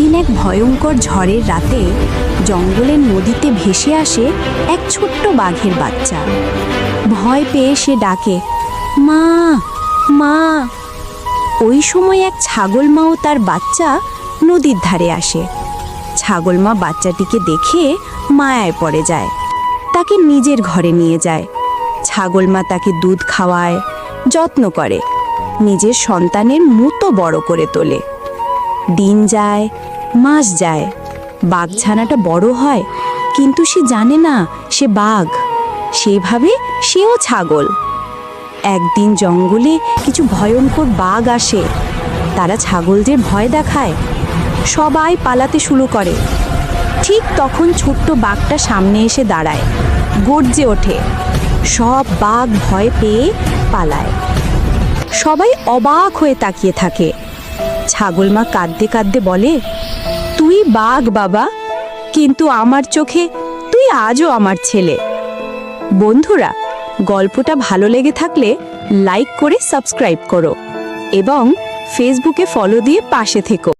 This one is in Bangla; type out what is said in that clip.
একদিন এক ভয়ঙ্কর ঝড়ের রাতে জঙ্গলের নদীতে ভেসে আসে এক ছোট্ট বাঘের বাচ্চা। ভয় পেয়ে সে ডাকে, মা মা। ওই সময় এক ছাগল মাও তার বাচ্চা নদীর ধারে আসে। ছাগল মা বাচ্চাটিকে দেখে মায়ায় পড়ে যায়, তাকে নিজের ঘরে নিয়ে যায়। ছাগল মা তাকে দুধ খাওয়ায়, যত্ন করে, নিজের সন্তানের মতো বড় করে তোলে। দিন যায়, মাস যায়, বাঘছানাটা বড় হয়, কিন্তু সে জানে না সে বাঘ। সেভাবে সেও ছাগল। একদিন জঙ্গলে কিছু ভয়ঙ্কর বাঘ আসে। তারা ছাগলদের ভয় দেখায়, সবাই পালাতে শুরু করে। ঠিক তখন ছোট্ট বাঘটা সামনে এসে দাঁড়ায়, গর্জে ওঠে। সব বাঘ ভয় পেয়ে পালায়। সবাই অবাক হয়ে তাকিয়ে থাকে। ছাগল মা কাঁদতে কাঁদতে বলে, তুই বাঘ বাবা, কিন্তু আমার চোখে তুই আজও আমার ছেলে। বন্ধুরা, গল্পটা ভালো লেগে থাকলে লাইক করে সাবস্ক্রাইব করো এবং ফেসবুকে ফলো দিয়ে পাশে থেকো।